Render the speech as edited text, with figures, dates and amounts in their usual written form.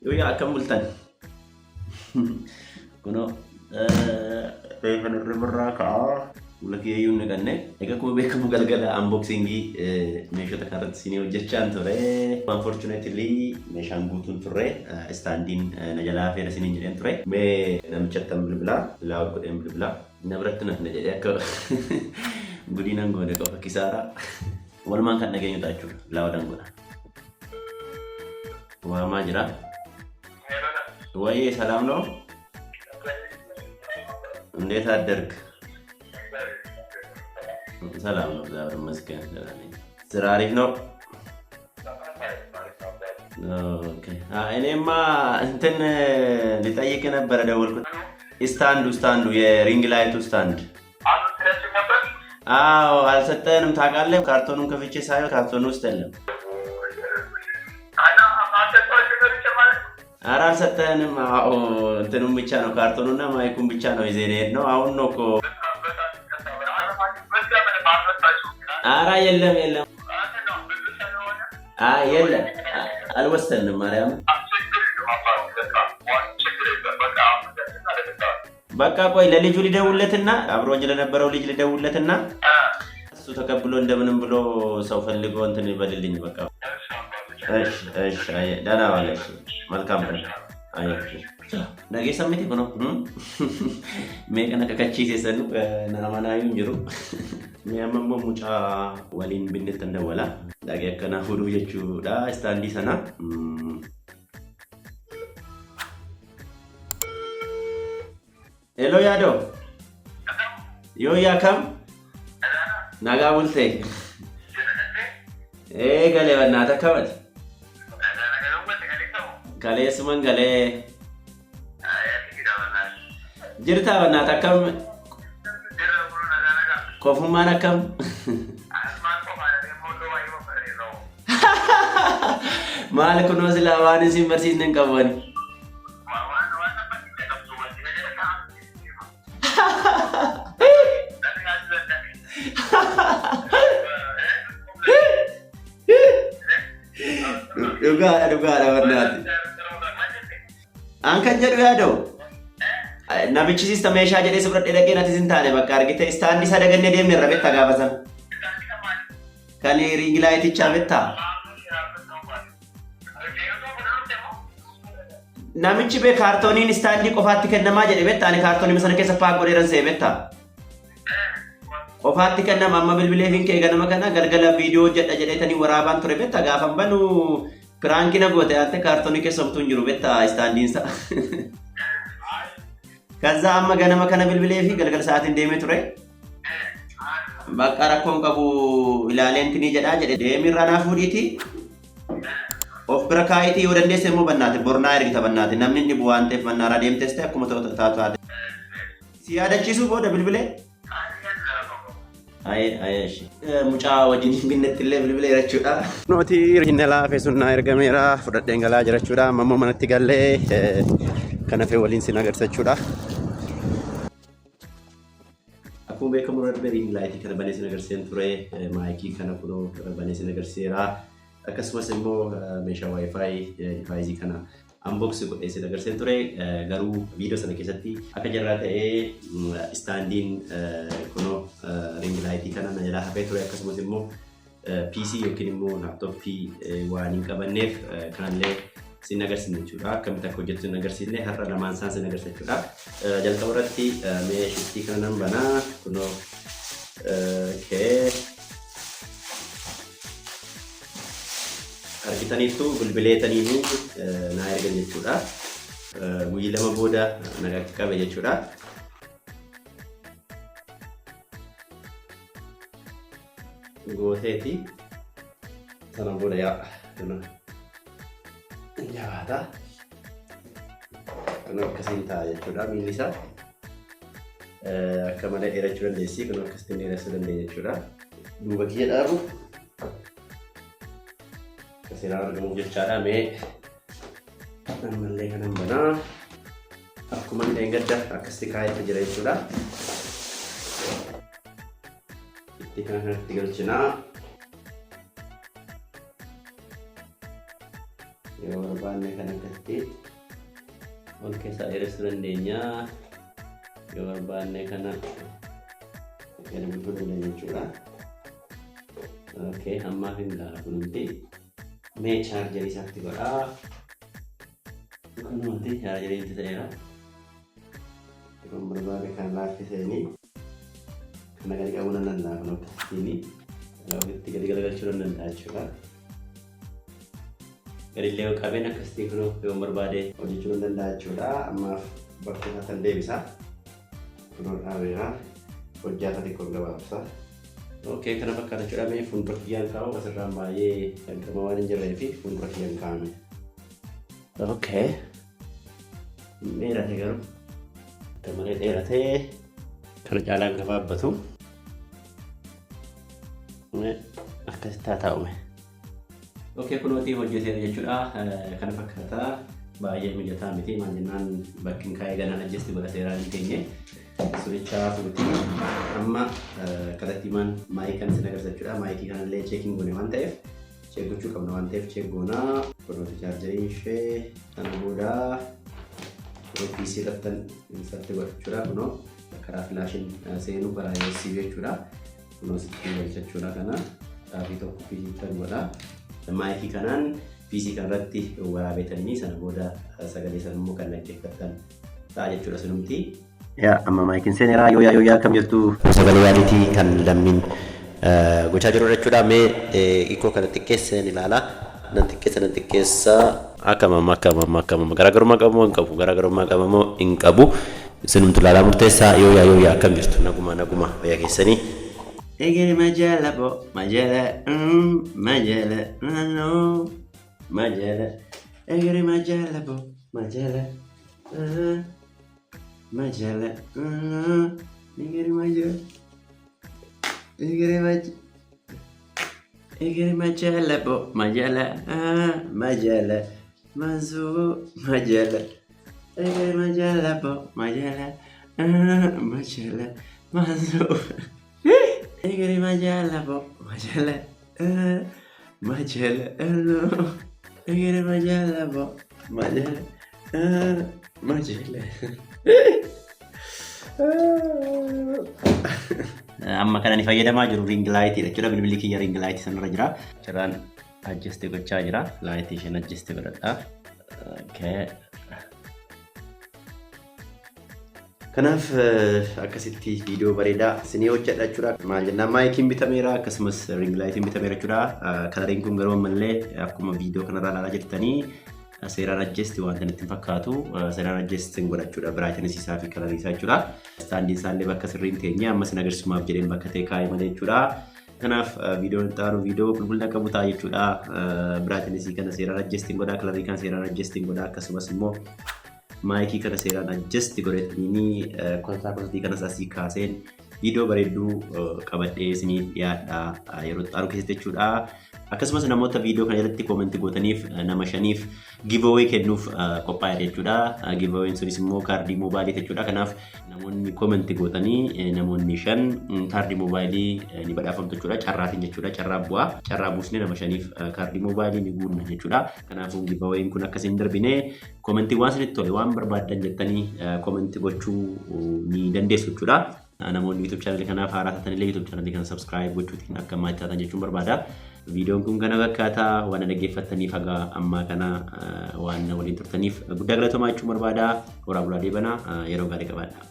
Yoo akkam bultan. Kunoo reeffa irraa ka'aa lagi ayyuun naqanne egaa kuma beekamu galgala unboxingii meeshota kanarratti isinii hojjechaan ture. Unfortunately meeshaan guutuun turre istaandiin na jalaa feera isiniin jedheen ture. Mee namichatti bilbilaa laawud godheen bilbilaa na biratti nafna jedhee akka gudiinan goone qofa kisaaraa walumaan kan dhageenyu ta'a jechuudha. Laawudan godha. Waamaa jira. Waayee salaam ነው እንዴት አደርክ? ሰላም ነው እግዚአብሔር ይመስገን። ስራ አሪፍ ነው? ኦኬ እኔማ እንትን ልጠይቅ ነበረ ደወልኩት። ስታንዱ የሪንግ ላይቱ ስታንድ አዎ አልሰጠንም ታውቃለህ። ካርቶኑን ከፍቼ ሳየው ካርቶኑ ውስጥ የለም። ኧረ አልሰጠንም። አዎ እንትኑን ብቻ ነው ካርቶኑና ማይኩን ብቻ ነው ይዘን የሄድነው። አሁን ነው እኮ ኧረ የለም የለም የለም አልወሰንም። ማርያም በቃ ቆይ ለልጁ ሊደውልለትና አብሮኝ ለነበረው ልጅ ሊደውልለትና እሱ ተቀብሎ እንደምንም ብሎ ሰው ፈልጎ እንትን ይበልልኝ በቃ። እሺ ደህና ዋለሽ። መልካም ቀን። Nagee sammiti kuno meeqa akka kachiisessan namanaayyuu jiru. Mee amma immoo mucaa waliin binnettan dawwala. Nagee akkana fuduu jechuudha istaandii sana. Hello yaado. Yoo yaa kam? Nagaa bultee. Galee bannaata kabati. Kaleessuman galee jirtaa bannaata akkam kofummaan akkam maal kunoo silaa waan isin barsiisne hin qabani dhugaadha bannaati. Ankan jedhu yaadau namichi sista meeshaa jedhee si fudhadhee dhaqee natti sin taane bakka argite istaandii isa dagannee deemne irra betta gaafa sana kan riingi laayitichaa betta namichi bee kaartooniin istaandii qofaatti kennamaa jedhe betta ani kaartoonii sana keessa paak godheeran see betta qofaatti kennama. Amma bilbilee hin kee ganama kana galgala viidiyoo jedha jedheetanii waraabaan ture betta gaafan banu Kiraankiina goote ante kaartoonii keessa bituun jiru betta istaandiinsa. Kaza amma ganama kana bilbilee fi galgala sa'aatiin deemee ture. Bakka rakkoon qabu ilaaleen tinii jedhaa jedhe deemirraa naa fuudhiiti. Of bira kaayitii yoo dandeesse immoo bannaate bornaa ergita bannaate namni inni bu'aan ta'eef mannaaraa deemtes ta'e akkuma taatu haate. Si yaadachiisuu booda bilbilee. Ayeshi mucaa wajjin binnettillee bilbilee jirachuudha. Nooti riinna laafee sunnaa ergameera fudhadheen galaa jirachuudha. Ammoo manatti gallee kan hafe waliin sin agarsiisachuudha. Akkuma beekamu riing laayitii kana banee sin agarsiisan ture. Maayikii kana kunoo banee sin agarsiiseera. Akkasumas immoo meeshaa waayifaayi kana unbox godhee sin agarsiisan ture. Garuu viidiyoo sana keessatti akka jirraa ta'ee istaandiin kunoo riing laayitii kana na jalaa hafee ture. Akkasumas immoo PC yookiin immoo laaptooppii waan hin qabanneef kanallee sin agarsiisne jechuudha. Akkamitti akka hojjettu sin agarsiisne har'a lamaan isaan sin agarsiisa. Jalqaba irratti mee shiftii kana nan banaa kunoo argitaniittu bilbileetaniimu naa ergan jechuudha. Guyyaa lama booda nagaa qabe jechuudha. Gooteeti sana booda yaa nyaata kan akkasiin ta'a jechuudha. Miilli isaa akka malee dheerachuu dandeessi. Kan akkasiin dheerachuu dandeenya jechuudha. Duuba kiyya dhaabu kasiraan argamuuf jechaadha. Mee ammallee kanan banaa akkuma illee gadda akkasitti kaa'etti jira jechuudha. Itti kanatti galchinaa yoo barbaanne kan akkasitti ol keessa dheeressuu dandeenya. Yoo barbaanne kana gadi buusuu dandeenya jechuudha. Okay, ammaaf hin gaara kunumti. Mee chaarjarii isaatti godhaa. Kunuunti chaarjarii itti ta'eera. Kun barbaade kan laaffiseenii kana gadi qabuu nan danda'a kun akkasittiini. Ofitti gadi galagalchuu nan danda'a jechuudha. Gadillee qabeen akkasitti kun yoo barbaade hojjechuu nan danda'a jechuudha. Ammaaf bakka isaatti deebisa. Kunuun dhaabeera. Hojjaa xiqqoo gabaabsa. Okay, kana fakkaata jechuudha. Mee fuuldura kiyyaan kaa'u asirraan baay'ee dhaggama waan hin jirree fi fuuldura kiyyaan kaa'ame. Okay. Dheerate garuu. Malee dheeratee kana caalaan gabaabbatu. Akkasitti haa taa'ume. Okay, kunuutii hojjeteera jechuudha. Kana fakkaata baay'ee mijataa miti. Maal jennaan bakki hin kaa'ee ganaan ajjeesti godhateeraa hin teenye. Surichaa fuutii amma kallattii maayikii kan isin agarsiisachuudha. Maayikii kanallee cheekiin goone waan ta'eef cheek gochuu qabna waan ta'eef cheek goonaa. Kunuuti chaarjarii ishee kana booda PC irrattan insert godhachuudha. Kunoo karaa filaashiin seenuu karaa USB jechuudha. Kunoo sitti galchachuudha kana xaafii tokko PC kan godha. Maayikii kanaan PC kanarratti waraabetanii sana booda sagalee sana immoo kan dhaggeeffattan ta'a jechuudha sunumti. Yaa amma maayikiin seeneraa yoo akkam jirtu sagalee yaadiitii kan lammiin gochaa jiru jechuudha. Mee hiikoo kana xiqqeesseen ilaala. Nan xiqqeessa akkamama garaagarummaa qabu hin qabu garaagarummaa qabu hin qabu isinumtu ilaalaa murteessaa yoo akkam jirtu naguma fayyaa keessanii. Egeri majala egeri majala amma kana ni fayyadamaa jiru ring light jechuudha. Bilbilli kiyya ring light sanarra jira. Ciraan adjust gochaa jira. Light isheen adjust godhadha. Okay. Kanaaf akkasitti viidiyoo bareedaa isinii hojjedha jechuudha. Maal jennaan maayikiin bitameera akkasumas ring lightiin bitameera jechuudha. Kalariin kun garuu ammallee akkuma viidiyoo kanarraa ilaalaa jirtanii seeraan adjust waan itti fakkaatu seeraan adjust godhachuudha. Brightness isaa fi kalarii isaa jechuudha. Standiin isaallee bakka sirriin teenyee ammas agarsiisumaaf jedheen bakka ta'e kaa'ee malee jechuudha. Kanaaf viidiyoon xaanu viidiyoo qulqullina qabu ta'a jechuudha. Brightness kana seeraan adjust godhaa, kalarii kana seeraan adjust godhaa akkasumas immoo maayikii kana seeraan adjust godhatanii kontiraaksii kanas asii kaaseen viidiyoo bareedduu qabadhee isinii dhiyaadha yeroo xaanu keessatti jechuudha. Akkasumas namoota viidiyoo kana irratti koomentii gootaniif nama 5f giveaway kennuuf qophaa'e jechuudha. Giveawayn sunis immoo kaardii moobaayilii jechuudha. Kanaaf namoonni koomentii gootanii namoonni 5 kaardii moobaayilii ni badhaafamtu jechuudha. Carraatiin jechuudha. Carraa bu'aa. Carraa buusnee nama 5f kaardii moobaayilii ni guunna jechuudha. Kanaafuu giveawayn kun akkasiin darbinee koomentii waan isinitti tole waan barbaaddan jettanii koomentii gochuu ni dandeessu jechuudha. Namoonni YouTube channel kanaaf haaraa taatanii YouTube channel kana subscribe gochuutiin akka maatii jechuun barbaada. Viidiyoon kun kana fakkaata waan dhaggeeffattaniif haga ammaa kana waan waliin turtaniif guddaa galatoomaa jechuun barbaada. Horaa bulaa deebanaa yeroo gaarii qabaadha.